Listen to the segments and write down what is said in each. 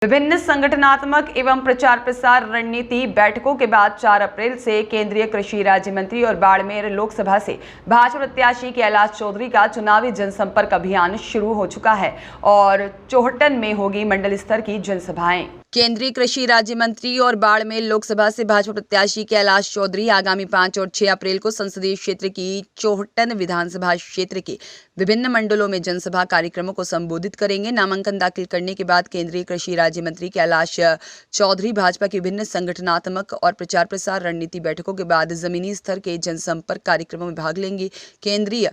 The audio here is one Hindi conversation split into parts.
विभिन्न संगठनात्मक एवं प्रचार प्रसार रणनीति बैठकों के बाद 4 अप्रैल से केंद्रीय कृषि राज्य मंत्री और बाड़मेर लोकसभा से भाजपा प्रत्याशी कैलाश चौधरी का चुनावी जनसंपर्क अभियान शुरू हो चुका है और चोहटन में होगी मंडल स्तर की जनसभाएं। केंद्रीय कृषि राज्य मंत्री और बाड़मेर लोकसभा से भाजपा प्रत्याशी कैलाश चौधरी आगामी 5 और 6 अप्रैल को संसदीय क्षेत्र की चोहटन विधानसभा क्षेत्र के विभिन्न मंडलों में जनसभा कार्यक्रमों को संबोधित करेंगे। नामांकन दाखिल करने के बाद केंद्रीय कृषि राज्य मंत्री कैलाश चौधरी भाजपा के विभिन्न संगठनात्मक और प्रचार प्रसार रणनीति बैठकों के बाद जमीनी स्तर के जनसंपर्क कार्यक्रमों में भाग लेंगे। केंद्रीय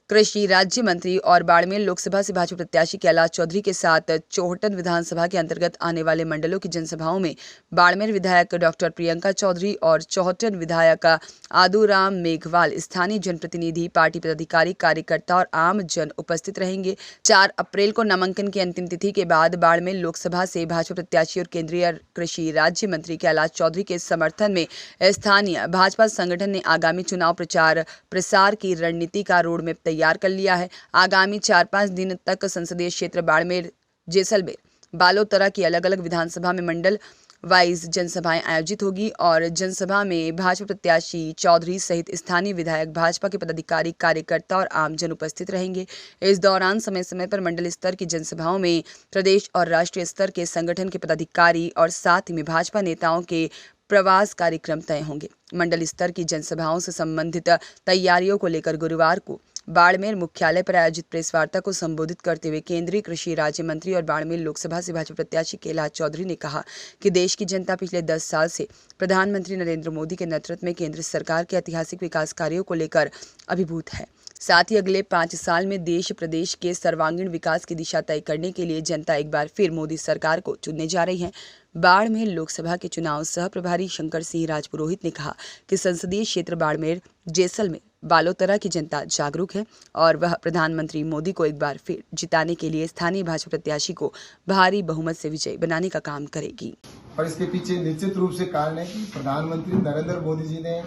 कृषि राज्य मंत्री और बाड़मेर लोकसभा से भाजपा प्रत्याशी कैलाश चौधरी के साथ चोहटन विधानसभा के अंतर्गत आने वाले मंडलों की जनसभाओं में बाड़मेर विधायक डॉक्टर प्रियंका चौधरी और चोहटन विधायक आदूराम मेघवाल, स्थानीय जनप्रतिनिधि, पार्टी पदाधिकारी, कार्यकर्ता और आम जन उपस्थित रहेंगे। 4 अप्रैल को नामांकन की अंतिम तिथि के बाद बाड़मेर लोकसभा से भाजपा प्रत्याशी और केंद्रीय कृषि राज्य मंत्री कैलाश चौधरी के समर्थन में स्थानीय भाजपा संगठन ने आगामी चुनाव प्रचार प्रसार की रणनीति का रोडमैप तैयार कर लिया है। आगामी 4-5 दिन तक संसदीय क्षेत्र बाड़मेर, जैसलमेर, बालोतरा की अलग अलग विधानसभा में मंडल वाइज जनसभाएं आयोजित होगी और जनसभा में भाजपा प्रत्याशी चौधरी सहित स्थानीय विधायक, भाजपा के पदाधिकारी, कार्यकर्ता और आमजन उपस्थित रहेंगे। इस दौरान समय समय पर मंडल स्तर की जनसभाओं में प्रदेश और राष्ट्रीय स्तर के संगठन के पदाधिकारी और साथ में भाजपा नेताओं के प्रवास कार्यक्रम तय होंगे। मंडल स्तर की जनसभाओं से संबंधित तैयारियों को लेकर गुरुवार को बाड़मेर मुख्यालय पर आयोजित प्रेस वार्ता को संबोधित करते हुए केंद्रीय कृषि राज्य मंत्री और बाड़मेर लोकसभा से भाजपा प्रत्याशी कैलाश चौधरी ने कहा कि देश की जनता पिछले 10 साल से प्रधानमंत्री नरेंद्र मोदी के नेतृत्व में केंद्र सरकार के ऐतिहासिक विकास कार्यों को लेकर अभिभूत है। साथ ही अगले 5 साल में देश प्रदेश के सर्वांगीण विकास की दिशा तय करने के लिए जनता एक बार फिर मोदी सरकार को चुनने जा रही है। बाड़मेर लोकसभा के चुनाव सह प्रभारी शंकर सिंह राजपुरोहित ने कहा कि संसदीय क्षेत्र बाड़मेर, जैसलमेर, बालोतरा की जनता जागरूक है और वह प्रधानमंत्री मोदी को एक बार फिर जिताने के लिए स्थानीय भाजपा प्रत्याशी को भारी बहुमत से विजयी बनाने का काम करेगी। और इसके पीछे निश्चित रूप से कारण है कि प्रधानमंत्री नरेंद्र मोदी जी ने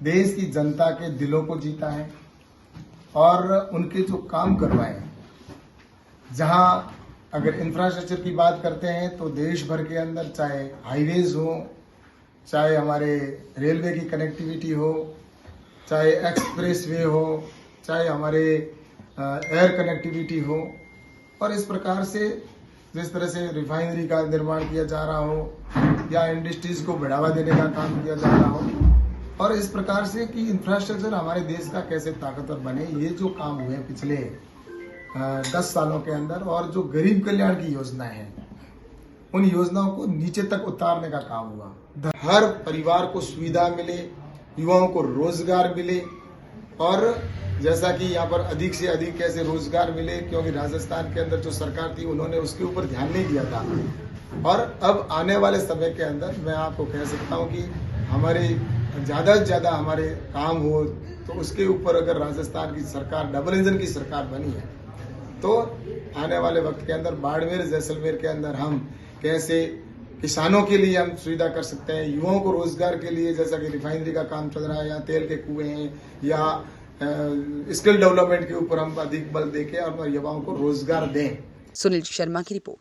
देश की जनता के दिलों को जीता है और उनके जो काम करवाए हैं, जहां अगर इंफ्रास्ट्रक्चर की बात करते हैं तो देश भर के अंदर चाहे हाईवेज हो, चाहे हमारे रेलवे की कनेक्टिविटी हो, चाहे एक्सप्रेस वे हो, चाहे हमारे एयर कनेक्टिविटी हो, और इस प्रकार से जिस तरह से रिफाइनरी का निर्माण किया जा रहा हो या इंडस्ट्रीज को बढ़ावा देने का काम किया जा रहा हो, और इस प्रकार से कि इंफ्रास्ट्रक्चर हमारे देश का कैसे ताकतवर बने, ये जो काम हुए पिछले 10 सालों के अंदर, और जो गरीब कल्याण की योजनाएं हैं उन योजनाओं को नीचे तक उतारने का काम हुआ। हर परिवार को सुविधा मिले, युवाओं को रोजगार मिले, और जैसा कि यहाँ पर अधिक से अधिक कैसे रोजगार मिले, क्योंकि राजस्थान के अंदर जो सरकार थी उन्होंने उसके ऊपर ध्यान नहीं दिया था। और अब आने वाले समय के अंदर मैं आपको कह सकता हूँ कि हमारे ज्यादा से ज्यादा हमारे काम हो तो उसके ऊपर अगर राजस्थान की सरकार डबल इंजन की सरकार बनी है तो आने वाले वक्त के अंदर बाड़मेर, जैसलमेर के अंदर हम कैसे किसानों के लिए हम सुविधा कर सकते हैं, युवाओं को रोजगार के लिए, जैसा कि रिफाइनरी का काम चल रहा है या तेल के कुएं हैं या स्किल डेवलपमेंट के ऊपर हम अधिक बल देके और युवाओं को रोजगार दें। सुनील शर्मा की रिपोर्ट।